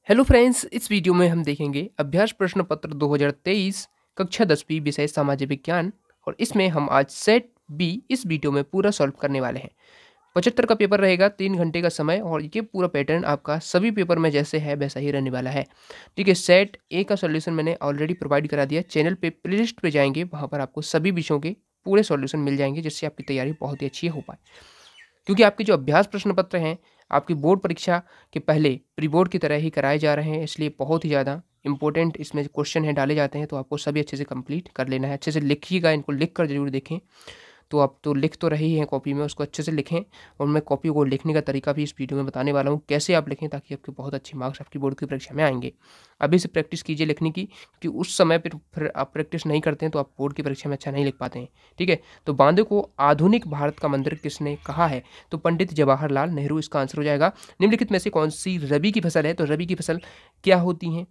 Hello friends, इस video में हम देखेंगे अभ्यास प्रश्न पत्र 2023 कक्षा 10वीं विषय सामाजिक विज्ञान। और इसमें हम आज सेट बी इस वीडियो में पूरा सॉल्व करने वाले हैं। 75 का पेपर रहेगा, 3 घंटे का समय, और ये पूरा पैटर्न आपका सभी पेपर में जैसे है वैसा ही रहने वाला है। ठीक है, सेट ए का सॉल्यूशन मैंने ऑलरेडी प्रोवाइड करा दिया। चैनल पे प्लेलिस्ट पे जाएंगे, वहाँ पर आपको सभी विषयों के पूरे सॉल्यूशन मिल जाएंगे, जिससे आपकी तैयारी बहुत ही अच्छी हो पाए। क्योंकि आपके जो अभ्यास प्रश्न पत्र हैं आपकी बोर्ड परीक्षा के पहले प्री बोर्ड की तरह ही कराए जा रहे हैं, इसलिए बहुत ही ज़्यादा इंपॉर्टेंट इसमें क्वेश्चन है डाले जाते हैं। तो आपको सभी अच्छे से कंप्लीट कर लेना है। अच्छे से लिखिएगा, इनको लिख कर जरूर देखें। तो आप तो लिख तो रही हैं कॉपी में, उसको अच्छे से लिखें। और मैं कॉपी को लिखने का तरीका भी इस वीडियो में बताने वाला हूँ, कैसे आप लिखें ताकि आपके बहुत अच्छे मार्क्स आपकी बोर्ड की परीक्षा में आएंगे। अभी से प्रैक्टिस कीजिए लिखने की, क्योंकि उस समय पर फिर आप प्रैक्टिस नहीं करते हैं तो आप बोर्ड की परीक्षा में अच्छा नहीं लिख पाते हैं। ठीक है, तो बांदे को आधुनिक भारत का मंदिर किसने कहा है? तो पंडित जवाहरलाल नेहरू इसका आंसर हो जाएगा। निम्नलिखित में से कौन सी रबी की फसल है? तो रबी की फसल क्या होती हैं?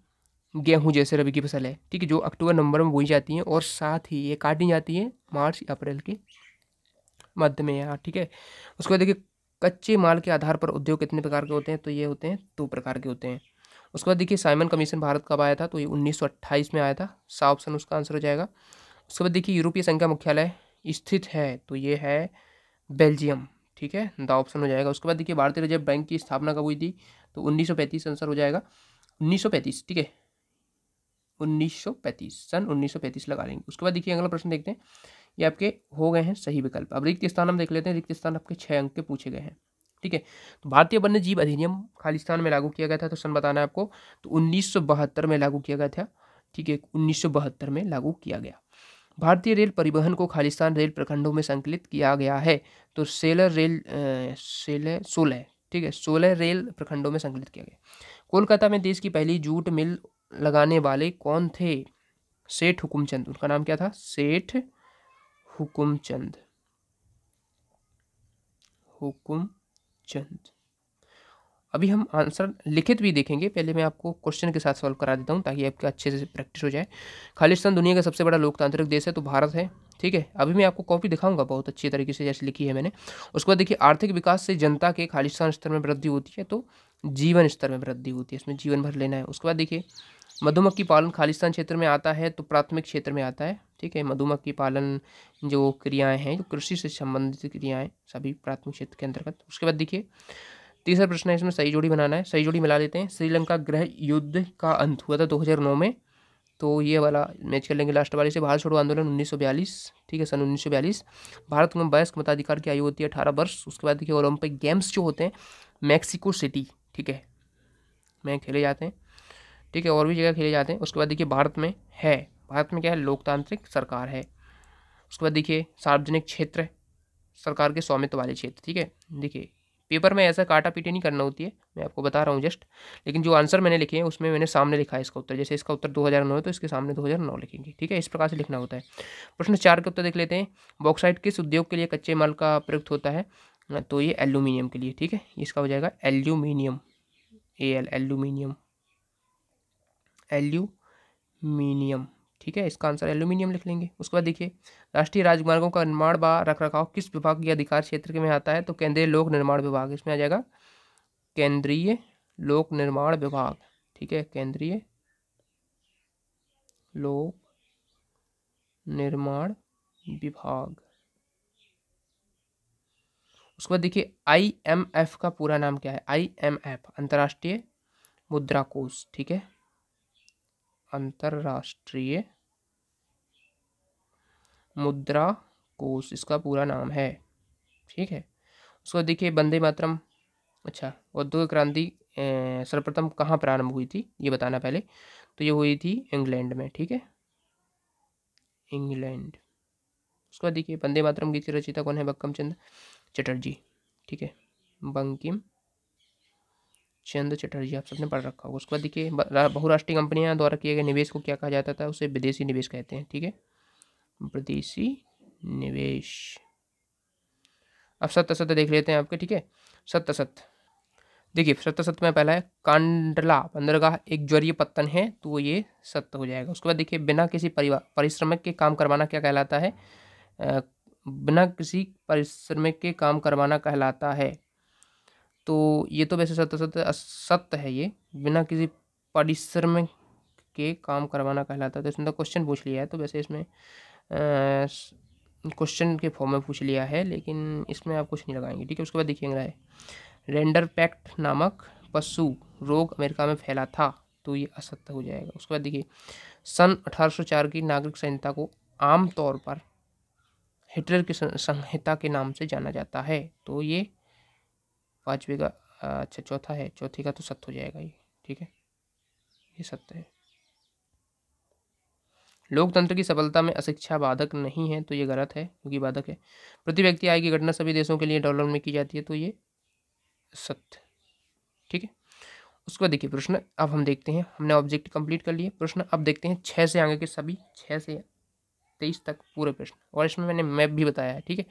गेहूं जैसे रबी की फसल है, ठीक है, जो अक्टूबर नवंबर में बोई जाती हैं और साथ ही ये काटी जाती है मार्च अप्रैल के मध्य में यहाँ। ठीक है, उसके बाद देखिए कच्चे माल के आधार पर उद्योग कितने प्रकार के होते हैं? तो ये होते हैं 2 प्रकार के होते हैं। उसके बाद देखिए साइमन कमीशन भारत कब आया था? तो ये 1928 में आया था। सा ऑप्शन उसका आंसर हो जाएगा। उसके बाद देखिए यूरोपीय संघ का मुख्यालय स्थित है, तो ये है बेल्जियम। ठीक है, द ऑप्शन हो जाएगा। उसके बाद देखिए भारतीय रिजर्व बैंक की स्थापना कब हुई थी? तो 1935 आंसर हो जाएगा। 1935, ठीक है, 1935, सन 1935 लगा लेंगे। उसके बाद देखिए अगला प्रश्न देखते हैं। ये आपके हो गए हैं सही विकल्प। अब रिक्त स्थान हम देख लेते हैं। रिक्त स्थान आपके 6 अंक के पूछे गए हैं। ठीक है, तो भारतीय वन्य जीव अधिनियम खालिस्तान में लागू किया गया था, तो सन बताना है आपको। तो 1972 में लागू किया गया था। ठीक है, 1972 में लागू किया गया। भारतीय रेल परिवहन को खालिस्तान रेल प्रखंडों में संकलित किया गया है, तो 16 ठीक है, 16 रेल प्रखंडों में संकलित किया गया। कोलकाता में देश की पहली जूट मिल लगाने वाले कौन थे? सेठ हुकुमचंद। उनका नाम क्या था? सेठ हुकुमचंद। हुकुमचंद। अभी हम आंसर लिखित भी देखेंगे, पहले मैं आपको क्वेश्चन के साथ सॉल्व करा देता हूँ ताकि आपका अच्छे से प्रैक्टिस हो जाए। खालिस्तान दुनिया का सबसे बड़ा लोकतांत्रिक देश है, तो भारत है। ठीक है, अभी मैं आपको कॉपी दिखाऊंगा बहुत अच्छी तरीके से जैसे लिखी है मैंने। उसके बाद देखिए आर्थिक विकास से जनता के खालिस्तान स्तर में वृद्धि होती है, तो जीवन स्तर में वृद्धि होती है, इसमें जीवन भर लेना है। उसके बाद देखिए मधुमक्खी पालन खालिस्तान क्षेत्र में आता है, तो प्राथमिक क्षेत्र में आता है। ठीक है, मधुमक्खी पालन जो क्रियाएं हैं, जो कृषि से संबंधित क्रियाएं, सभी प्राथमिक क्षेत्र के अंतर्गत। उसके बाद देखिए तीसरा प्रश्न है, इसमें सही जोड़ी बनाना है। सही जोड़ी मिला लेते हैं। श्रीलंका गृह युद्ध का अंत हुआ था 2009 में, तो ये वाला मैच कर लेंगे लास्ट वाले से। भारत छोड़ो आंदोलन 1942। ठीक है, सन 1942। भारत में वयस्क मताधिकार की आयु होती है 18 वर्ष। उसके बाद देखिए ओलंपिक गेम्स जो होते हैं मैक्सिको सिटी, ठीक है, में खेले जाते हैं। ठीक है, और भी जगह खेले जाते हैं। उसके बाद देखिए भारत में है, भारत में क्या है? लोकतांत्रिक सरकार है। उसके बाद देखिए सार्वजनिक क्षेत्र सरकार के स्वामित्व वाले क्षेत्र। ठीक है, देखिए पेपर में ऐसा काटा पीटी नहीं करना होती है, मैं आपको बता रहा हूँ जस्ट। लेकिन जो आंसर मैंने लिखे हैं उसमें मैंने सामने लिखा है इसका उत्तर। जैसे इसका उत्तर 2009 है तो इसके सामने 2009 लिखेंगे। ठीक है, इस प्रकार से लिखना होता है। प्रश्न 4 के उत्तर देख लेते हैं। बॉक्साइट किस उद्योग के लिए कच्चे माल का प्रयुक्त होता है? तो ये एल्यूमिनियम के लिए। ठीक है, इसका हो जाएगा एल्यूमिनियम। एल्यूमिनियम। एल्यूमिनियम। ठीक है, इसका आंसर एल्यूमिनियम लिख लेंगे। उसके बाद देखिए राष्ट्रीय राजमार्गों का निर्माण व रखरखाव किस विभाग के अधिकार क्षेत्र में आता है? तो केंद्रीय लोक निर्माण विभाग, इसमें आ जाएगा केंद्रीय लोक निर्माण विभाग। ठीक है, केंद्रीय लोक निर्माण विभाग। उसके बाद देखिए IMF का पूरा नाम क्या है? IMF अंतर्राष्ट्रीय मुद्रा कोष। ठीक है, अंतर्राष्ट्रीय मुद्रा कोष इसका पूरा नाम है। ठीक है, उसको देखिए वंदे मातरम। अच्छा, औद्योगिक क्रांति सर्वप्रथम कहाँ प्रारंभ हुई थी ये बताना पहले। तो ये हुई थी इंग्लैंड में। ठीक है, इंग्लैंड। उसके बाद देखिए वंदे मातरम गीत की रचयिता कौन है? बंकिम चंद्र चटर्जी। ठीक है, बंकिम चंद्र चटर्जी, आप सबने पढ़ रखा होगा। उसके बाद देखिए बहुराष्ट्रीय कंपनियां द्वारा किए गए निवेश को क्या कहा जाता था? उसे विदेशी निवेश कहते हैं। ठीक है, विदेशी निवेश। अब सत्य असत्य देख लेते हैं आपके। ठीक है, सत्य असत्य देखिए सत्य सत्य में पहला है कांडला बंदरगाह एक ज्वरीय पत्तन है, तो ये सत्य हो जाएगा। उसके बाद देखिए बिना किसी परिश्रमिक के काम करवाना क्या कहलाता है? बिना किसी परिश्रमिक के काम करवाना कहलाता है। तो ये तो वैसे सत्य सत्य सत्य है, ये बिना किसी परिश्रम के काम करवाना कहलाता है। तो इसमें तो क्वेश्चन पूछ लिया है, तो वैसे इसमें क्वेश्चन के फॉर्म में पूछ लिया है, लेकिन इसमें आप कुछ नहीं लगाएंगे, ठीक है। उसके बाद देखिए है रेंडर पैक्ट नामक पशु रोग अमेरिका में फैला था, तो ये असत्य हो जाएगा। उसके बाद देखिए सन 1804 की नागरिक संहिता को आमतौर पर हिटलर की संहिता के नाम से जाना जाता है, तो ये पांचवे का अच्छा चौथा है, चौथे का तो सत्य हो जाएगा ये, ठीक है, ये सत्य है। लोकतंत्र की सफलता में अशिक्षा बाधक नहीं है, तो ये गलत है क्योंकि बाधक है। प्रति व्यक्ति आय की गणना सभी देशों के लिए डॉलर में की जाती है, तो ये सत्य, ठीक है। उसके बाद देखिए प्रश्न अब हम देखते हैं, हमने ऑब्जेक्ट कंप्लीट कर लिए। प्रश्न अब देखते हैं 6 से आगे के सभी 6 से 23 तक पूरे प्रश्न, और इसमें मैंने मैप भी बताया है, ठीक है।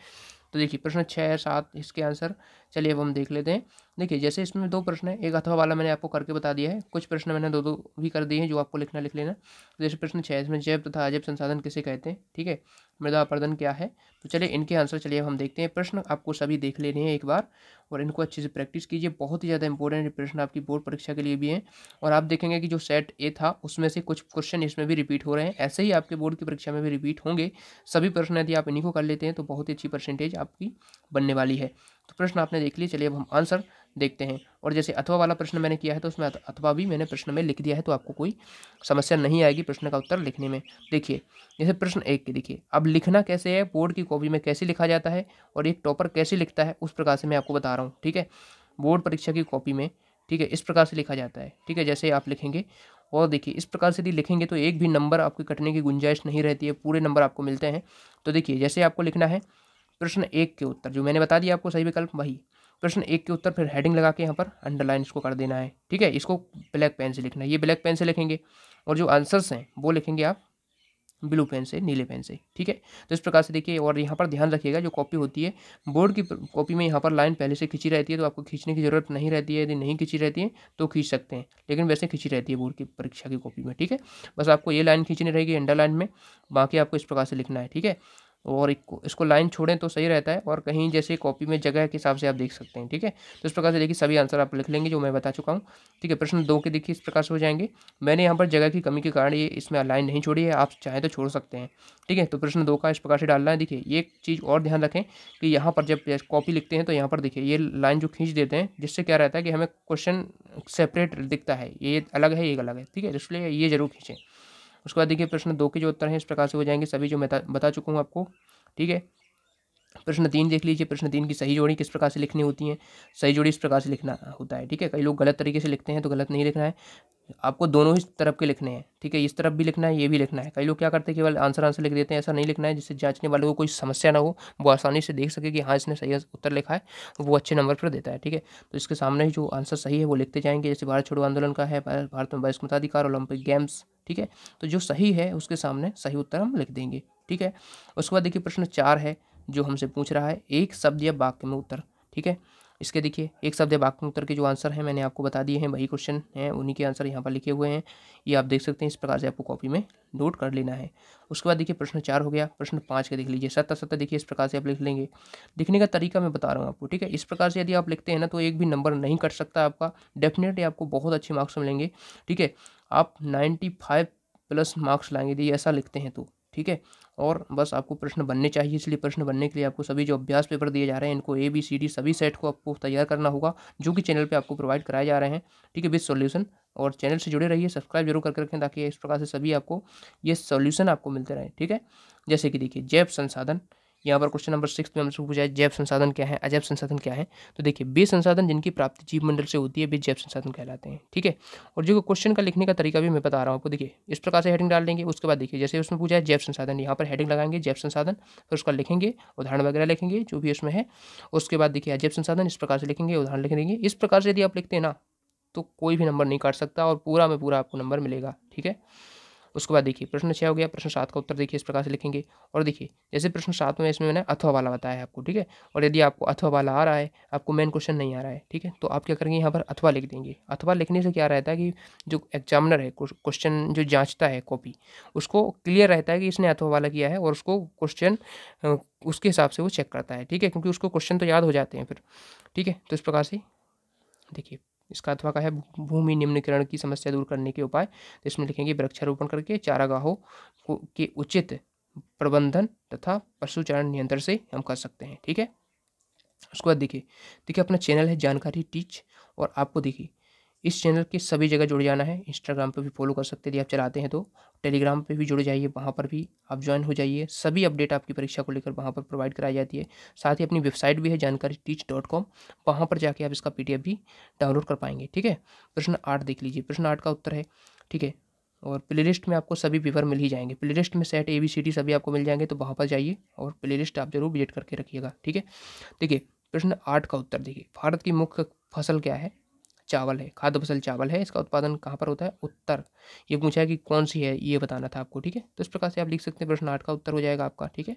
तो देखिए प्रश्न 6 7 इसके आंसर चलिए अब हम देख लेते हैं। देखिए जैसे इसमें 2 प्रश्न है, एक अथवा वाला मैंने आपको करके बता दिया है, कुछ प्रश्न मैंने 2 भी कर दिए हैं, जो आपको लिखना लिख लेना। जैसे प्रश्न 6 इसमें जैव तथा अजैव संसाधन किसे कहते हैं, ठीक है, मृदा अपरदन क्या है, तो चलिए इनके आंसर चलिए अब हम देखते हैं। प्रश्न आपको सभी देख लेने हैं एक बार, और इनको अच्छे से प्रैक्टिस कीजिए, बहुत ही ज़्यादा इंपॉर्टेंट प्रश्न आपकी बोर्ड परीक्षा के लिए भी हैं। और आप देखेंगे कि जो सेट ए था उसमें से कुछ क्वेश्चन इसमें भी रिपीट हो रहे हैं, ऐसे ही आपके बोर्ड की परीक्षा में भी रिपीट होंगे सभी प्रश्न। यदि आप इन्हीं को कर लेते हैं तो बहुत ही अच्छी परसेंटेज आपकी बनने वाली है। तो प्रश्न आपने देख लिए, चलिए अब हम आंसर देखते हैं। और जैसे अथवा वाला प्रश्न मैंने किया है तो उसमें अथवा भी मैंने प्रश्न में लिख दिया है, तो आपको कोई समस्या नहीं आएगी प्रश्न का उत्तर लिखने में। देखिए जैसे प्रश्न 1 के देखिए, अब लिखना कैसे है, बोर्ड की कॉपी में कैसे लिखा जाता है और एक टॉपर कैसे लिखता है, उस प्रकार से मैं आपको बता रहा हूँ, ठीक है। बोर्ड परीक्षा की कॉपी में, ठीक है, इस प्रकार से लिखा जाता है, ठीक है। जैसे आप लिखेंगे, और देखिए इस प्रकार से यदि लिखेंगे तो एक भी नंबर आपके कटने की गुंजाइश नहीं रहती है, पूरे नंबर आपको मिलते हैं। तो देखिए जैसे आपको लिखना है प्रश्न 1 के उत्तर, जो मैंने बता दिया आपको सही विकल्प वही प्रश्न 1 के उत्तर, फिर हेडिंग लगा के यहाँ पर अंडरलाइन इसको कर देना है, ठीक है। इसको ब्लैक पेन से लिखना है, ये ब्लैक पेन से लिखेंगे, और जो आंसर्स हैं वो लिखेंगे आप ब्लू पेन से, नीले पेन से, ठीक है। तो इस प्रकार से देखिए, और यहाँ पर ध्यान रखिएगा जो कॉपी होती है बोर्ड की कॉपी में, यहाँ पर लाइन पहले से खींची रहती है, तो आपको खींचने की जरूरत नहीं रहती है। यदि नहीं खींची रहती है तो खींच सकते हैं, लेकिन वैसे खींची रहती है बोर्ड की परीक्षा की कॉपी में, ठीक है। बस आपको ये लाइन खींचनी रहेगी अंडरलाइन में, बाकी आपको इस प्रकार से लिखना है, ठीक है। और इसको लाइन छोड़ें तो सही रहता है, और कहीं जैसे कॉपी में जगह के हिसाब से आप देख सकते हैं, ठीक है। तो इस प्रकार से देखिए सभी आंसर आप लिख लेंगे जो मैं बता चुका हूँ, ठीक है। प्रश्न 2 के देखिए इस प्रकार से हो जाएंगे, मैंने यहाँ पर जगह की कमी के कारण ये इसमें लाइन नहीं छोड़ी है, आप चाहें तो छोड़ सकते हैं, ठीक है। तो प्रश्न 2 का इस प्रकार से डालना है। देखिए ये एक चीज़ और ध्यान रखें कि यहाँ पर जब कॉपी लिखते हैं तो यहाँ पर देखिए ये लाइन जो खींच देते हैं, जिससे क्या रहता है कि हमें क्वेश्चन सेपरेट दिखता है, ये अलग है ये अलग है, ठीक है, इसलिए ये जरूर खींचें। उसके बाद देखिए प्रश्न 2 के जो उत्तर हैं इस प्रकार से हो जाएंगे सभी, जो मैं बता चुका हूँ आपको, ठीक है। प्रश्न 3 देख लीजिए, प्रश्न 3 की सही जोड़ी किस प्रकार से लिखनी होती है, सही जोड़ी इस प्रकार से लिखना होता है, ठीक है। कई लोग गलत तरीके से लिखते हैं, तो गलत नहीं लिखना है, आपको दोनों ही तरफ के लिखने हैं, ठीक है। इस तरफ भी लिखना है, ये भी लिखना है। कई लोग क्या करते हैं केवल आंसर लिख देते हैं, ऐसा नहीं लिखना है, जिससे जांचने वालों को कोई समस्या ना हो, वो आसानी से देख सके कि हाँ इसने सही उत्तर लिखा है, वो अच्छे नंबर पर देता है, ठीक है। तो इसके सामने ही जो आंसर सही है वो लिखते जाएंगे, जैसे भारत छोड़ो आंदोलन का है, भारत में 22 मताधिकार, ओलंपिक गेम्स, ठीक है। तो जो सही है उसके सामने सही उत्तर हम लिख देंगे, ठीक है। उसके बाद देखिए प्रश्न 4 है जो हमसे पूछ रहा है एक शब्द या वाक्य में उत्तर, ठीक है। इसके देखिए एक शब्द या वाक्य में उत्तर के जो आंसर हैं मैंने आपको बता दिए हैं, वही क्वेश्चन हैं, उन्हीं के आंसर यहाँ पर लिखे हुए हैं, ये आप देख सकते हैं। इस प्रकार से आपको कॉपी में नोट कर लेना है। उसके बाद देखिए प्रश्न 4 हो गया। प्रश्न 5 के देख लीजिए, सत्ता सत्ता देखिए इस प्रकार से आप लिख लेंगे। लिखने का तरीका मैं बता रहा हूँ आपको, ठीक है। इस प्रकार से यदि आप लिखते हैं ना तो एक भी नंबर नहीं कट सकता आपका, डेफिनेटली आपको बहुत अच्छे मार्क्स मिलेंगे, ठीक है। आप 95+ मार्क्स लाएंगे यदि ऐसा लिखते हैं तो, ठीक है। और बस आपको प्रश्न बनने चाहिए, इसलिए प्रश्न बनने के लिए आपको सभी जो अभ्यास पेपर दिए जा रहे हैं इनको ABCD सभी सेट को आपको तैयार करना होगा, जो कि चैनल पे आपको प्रोवाइड कराए जा रहे हैं, ठीक है, विद सॉल्यूशन। और चैनल से जुड़े रहिए, सब्सक्राइब जरूर करके रखें, ताकि इस प्रकार से सभी आपको ये सॉल्यूशन आपको मिलते रहे, ठीक है। जैसे कि देखिए जैव संसाधन, यहाँ पर क्वेश्चन नंबर 6 में हमसे पूछा है जैव संसाधन क्या है, अजैव संसाधन क्या है। तो देखिए वे संसाधन जिनकी प्राप्ति जीव मंडल से होती है वे जैव संसाधन कहलाते हैं, ठीक है। और जो क्वेश्चन का लिखने का तरीका भी मैं बता रहा हूँ आपको, देखिए इस प्रकार से हेडिंग डाल देंगे। उसके बाद देखिए जैसे उसमें पूछा है जैव संसाधन, यहाँ पर हेडिंग लगाएंगे जैव संसाधन, फिर उसका लिखेंगे, उदाहरण वगैरह लिखेंगे जो भी उसमें है। उसके बाद देखिए अजैव संसाधन इस प्रकार से लिखेंगे, उदाहरण लिख देंगे। इस प्रकार से यदि आप लिखते हैं ना तो कोई भी नंबर नहीं काट सकता, और पूरा में पूरा आपको नंबर मिलेगा, ठीक है। उसके बाद देखिए प्रश्न 6 हो गया। प्रश्न 7 का उत्तर देखिए इस प्रकार से लिखेंगे। और देखिए जैसे प्रश्न 7 में इसमें मैंने अथवा वाला बताया है आपको, ठीक है। और यदि आपको अथवा वाला आ रहा है, आपको मेन क्वेश्चन नहीं आ रहा है, ठीक है, तो आप क्या करेंगे यहाँ पर अथवा लिख देंगे। अथवा लिखने से क्या रहता है कि जो एग्जामिनर है क्वेश्चन जो जांचता है कॉपी, उसको क्लियर रहता है कि इसने अथवा वाला किया है, और उसको क्वेश्चन उसके हिसाब से वो चेक करता है, ठीक है, क्योंकि उसको क्वेश्चन तो याद हो जाते हैं फिर, ठीक है। तो इस प्रकार से देखिए इसका अथवा का है भूमि निम्नीकरण की समस्या दूर करने के उपाय। तो इसमें लिखेंगे वृक्षारोपण करके, चारागाहों के उचित प्रबंधन तथा पशुचारण नियंत्रण से हम कर सकते हैं। ठीक है, उसके बाद देखिए अपना चैनल है जानकारी टीच, और आपको देखिए इस चैनल के सभी जगह जुड़ जाना है। इंस्टाग्राम पे भी फॉलो कर सकते हैं यदि आप चलाते हैं तो, टेलीग्राम पे भी जुड़ जाइए, वहाँ पर भी आप ज्वाइन हो जाइए। सभी अपडेट आपकी परीक्षा को लेकर वहाँ पर प्रोवाइड कराई जाती है। साथ ही अपनी वेबसाइट भी है जानकारीteach.com, वहाँ पर जाके आप इसका PDF भी डाउनलोड कर पाएंगे। ठीक है, प्रश्न 8 देख लीजिए, प्रश्न 8 का उत्तर है। ठीक है, और प्लेलिस्ट में आपको सभी पेपर मिल ही जाएंगे। प्लेलिस्ट में सेट ABCD सभी आपको मिल जाएंगे, तो वहाँ पर जाइए और प्लेलिस्ट आप जरूर विजिट करके रखिएगा। ठीक है, देखिए प्रश्न 8 का उत्तर देखिए, भारत की मुख्य फसल क्या है? चावल है, खाद्य फसल चावल है। इसका उत्पादन कहाँ पर होता है? उत्तर। ये पूछा है कि कौन सी है, ये बताना था आपको। ठीक है, तो इस प्रकार से आप लिख सकते हैं, प्रश्न 8 का उत्तर हो जाएगा आपका। ठीक है,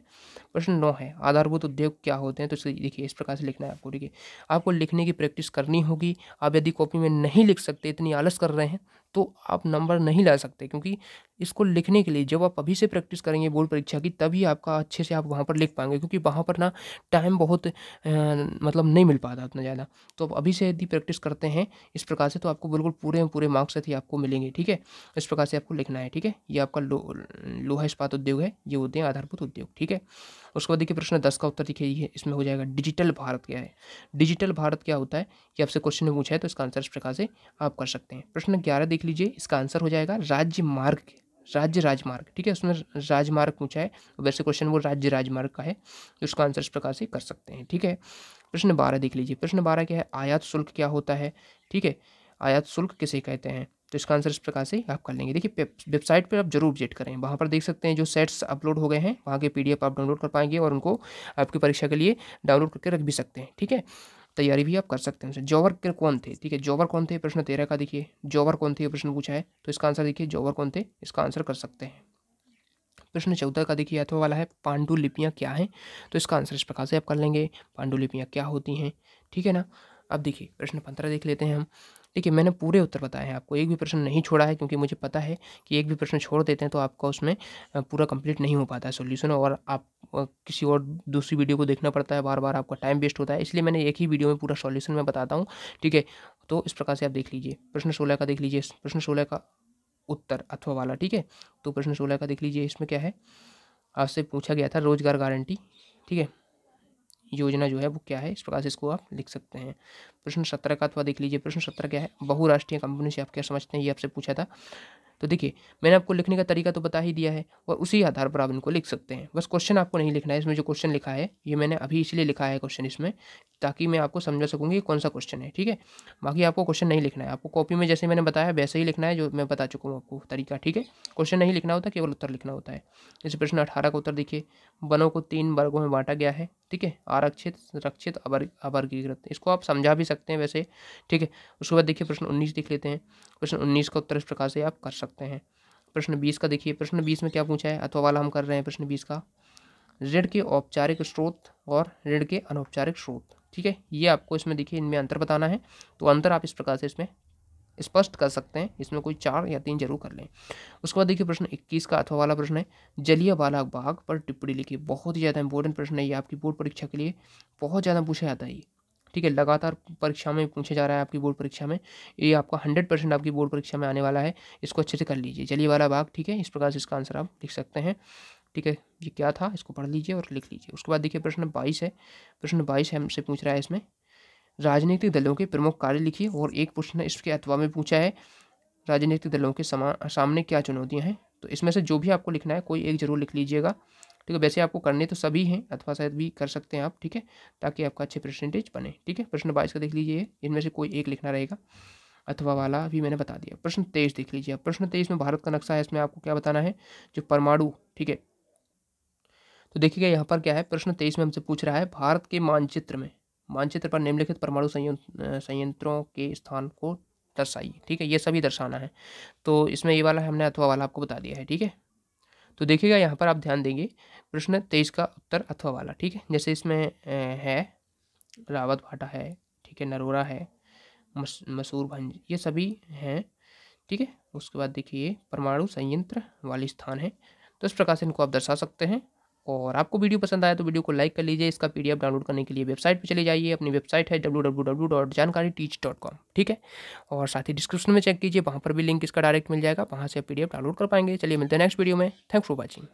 प्रश्न 9 है आधारभूत उद्योग क्या होते हैं? तो देखिए इस प्रकार से लिखना है आपको। ठीक है, आपको लिखने की प्रैक्टिस करनी होगी। आप यदि कॉपी में नहीं लिख सकते, इतनी आलस कर रहे हैं, तो आप नंबर नहीं ला सकते, क्योंकि इसको लिखने के लिए जब आप अभी से प्रैक्टिस करेंगे बोर्ड परीक्षा की, तभी आपका अच्छे से आप वहाँ पर लिख पाएंगे, क्योंकि वहाँ पर ना टाइम बहुत मतलब नहीं मिल पाता उतना ज़्यादा। तो अभी से यदि प्रैक्टिस करते हैं इस प्रकार से, तो आपको बिल्कुल पूरे मार्क्स ही आपको मिलेंगे। ठीक है, इस प्रकार से आपको लिखना है। ठीक है, ये आपका लोहा इस्पात उद्योग है, ये होते हैं आधारभूत उद्योग। ठीक है, उसके बाद देखिए प्रश्न 10 का उत्तर देखिए, ये इसमें हो जाएगा डिजिटल भारत क्या है? डिजिटल भारत क्या होता है, ये आपसे क्वेश्चन में पूछा है, तो इसका आंसर इस प्रकार से आप कर सकते हैं। प्रश्न 11 देख लीजिए, इसका आंसर हो जाएगा राज्य मार्ग, राज्य राजमार्ग। ठीक है, उसमें राजमार्ग पूछा है, वैसे क्वेश्चन वो राज्य राजमार्ग का है, तो इसका आंसर इस प्रकार से कर सकते हैं। ठीक है, प्रश्न 12 देख लीजिए, प्रश्न 12 क्या है? आयात शुल्क क्या होता है? ठीक है, आयात शुल्क किसे कहते हैं? तो इसका आंसर इस प्रकार से आप कर लेंगे। देखिए वेबसाइट पर आप जरूर विजिट करें, वहाँ पर देख सकते हैं जो सेट्स अपलोड हो गए हैं, वहाँ के PDF आप डाउनलोड कर पाएंगे और उनको आपकी परीक्षा के लिए डाउनलोड करके रख भी सकते हैं। ठीक है, तैयारी भी आप कर सकते हैं उनसे। जौवर कौन थे? ठीक है, जौवर कौन थे? प्रश्न 13 का देखिए, जौवर कौन थे प्रश्न पूछा है, तो इसका आंसर देखिए जौवर कौन थे, इसका आंसर कर सकते हैं। प्रश्न 14 का देखिए अथवा वाला है पांडुलिपियाँ क्या हैं? तो इसका आंसर इस प्रकार से आप कर लेंगे, पांडुलिपियाँ क्या होती हैं? ठीक है ना। अब देखिए प्रश्न 15 देख लेते हैं हम। देखिए मैंने पूरे उत्तर बताए हैं आपको, एक भी प्रश्न नहीं छोड़ा है, क्योंकि मुझे पता है कि एक भी प्रश्न छोड़ देते हैं तो आपका उसमें पूरा कंप्लीट नहीं हो पाता है सॉल्यूशन, और आप किसी और दूसरी वीडियो को देखना पड़ता है, बार बार आपका टाइम वेस्ट होता है, इसलिए मैंने एक ही वीडियो में पूरा सॉल्यूशन मैं बताता हूँ। ठीक है, तो इस प्रकार से आप देख लीजिए। प्रश्न 16 का देख लीजिए, प्रश्न 16 का उत्तर अथवा वाला। ठीक है, तो प्रश्न 16 का देख लीजिए, इसमें क्या है, आपसे पूछा गया था रोजगार गारंटी, ठीक है, योजना जो है वो क्या है, इस प्रकार से इसको आप लिख सकते हैं। प्रश्न 17 का अथवा देख लीजिए, प्रश्न 17 क्या है? बहुराष्ट्रीय कंपनी से आप क्या समझते हैं, ये आपसे पूछा था। तो देखिए मैंने आपको लिखने का तरीका तो बता ही दिया है, और उसी आधार पर आप इनको लिख सकते हैं। बस क्वेश्चन आपको नहीं लिखना है, इसमें जो क्वेश्चन लिखा है ये मैंने अभी इसलिए लिखा है क्वेश्चन इसमें, ताकि मैं आपको समझा सकूँगी कौन सा क्वेश्चन है। ठीक है, बाकी आपको क्वेश्चन नहीं लिखना है, आपको कॉपी में जैसे मैंने बताया वैसे ही लिखना है, जो मैं बता चुका हूँ आपको तरीका। ठीक है, क्वेश्चन नहीं लिखना होता, केवल उत्तर लिखना होता है। जैसे प्रश्न 18 का उत्तर देखिए, वनों को 3 वर्गों में बांटा गया है। ठीक है, आरक्षित, संरक्षित, अवर्गीकृत, इसको आप समझा भी सकते हैं वैसे। ठीक है, उसके बाद देखिए प्रश्न 19 देख लेते हैं। प्रश्न 19 का उत्तर इस प्रकार से आप कर सकते हैं। प्रश्न 20 का देखिए, प्रश्न 20 में क्या पूछा है, अथवा वाला हम कर रहे हैं प्रश्न 20 का, ऋण के औपचारिक स्रोत और ऋण के अनौपचारिक स्रोत। ठीक है, ये आपको इसमें देखिए इनमें अंतर बताना है, तो अंतर आप इस प्रकार से इसमें स्पष्ट कर सकते हैं, इसमें कोई 4 या 3 जरूर कर लें। उसके बाद देखिए प्रश्न 21 का अथवा वाला प्रश्न है, जलियांवाला बाग पर टिप्पणी लिखिए। बहुत ही ज़्यादा इंपॉर्टेंट प्रश्न है ये, आपकी बोर्ड परीक्षा के लिए बहुत ज़्यादा पूछा जाता है ये। ठीक है, लगातार परीक्षा में पूछा जा रहा है आपकी बोर्ड परीक्षा में, ये आपका 100% आपकी बोर्ड परीक्षा में आने वाला है, इसको अच्छे से कर लीजिए। जलियांवाला बाग, ठीक है, इस प्रकार से इसका आंसर आप लिख सकते हैं। ठीक है, ये क्या था, इसको पढ़ लीजिए और लिख लीजिए। उसके बाद देखिए प्रश्न 22 है, प्रश्न 22 हमसे पूछ रहा है इसमें, राजनीतिक दलों के प्रमुख कार्य लिखिए, और एक प्रश्न इसके अथवा में पूछा है, राजनीतिक दलों के सामने क्या चुनौतियां हैं। तो इसमें से जो भी आपको लिखना है कोई एक जरूर लिख लीजिएगा। ठीक है, वैसे आपको करने तो सभी हैं, अथवा शायद भी कर सकते हैं आप। ठीक है, ताकि आपका अच्छे परसेंटेज बने। ठीक है, प्रश्न 22 का देख लीजिए, इनमें से कोई एक लिखना रहेगा, अथवा वाला भी मैंने बता दिया। प्रश्न 23 देख लीजिए, प्रश्न 23 में भारत का नक्शा है, इसमें आपको क्या बताना है, जो परमाणु। ठीक है, तो देखिएगा यहाँ पर क्या है, प्रश्न 23 में हमसे पूछ रहा है, भारत के मानचित्र में, मानचित्र पर निम्नलिखित परमाणु संयंत्रों के स्थान को दर्शाइए। ठीक है, ये सभी दर्शाना है, तो इसमें ये वाला हमने अथवा वाला आपको बता दिया है। ठीक है, तो देखिएगा यहाँ पर आप ध्यान देंगे, प्रश्न 23 का उत्तर अथवा वाला। ठीक है, जैसे इसमें है रावत भाटा है, ठीक है, नरोरा है, मसूरभंज, ये सभी हैं। ठीक है, उसके बाद देखिए परमाणु संयंत्र वाले स्थान है, तो इस प्रकार से इनको आप दर्शा सकते हैं। और आपको वीडियो पसंद आया तो वीडियो को लाइक कर लीजिए। इसका पीडीएफ डाउनलोड करने के लिए वेबसाइट पे चले जाइए। अपनी वेबसाइट है www.jankariteach.com, ठीक है। और साथ ही डिस्क्रिप्शन में चेक कीजिए, वहाँ पर भी लिंक इसका डायरेक्ट मिल जाएगा, वहाँ से आप पीडीएफ डाउनलोड कर पाएंगे। चलिए मिलते हैं नेक्स्ट वीडियो में। Thanks for watching.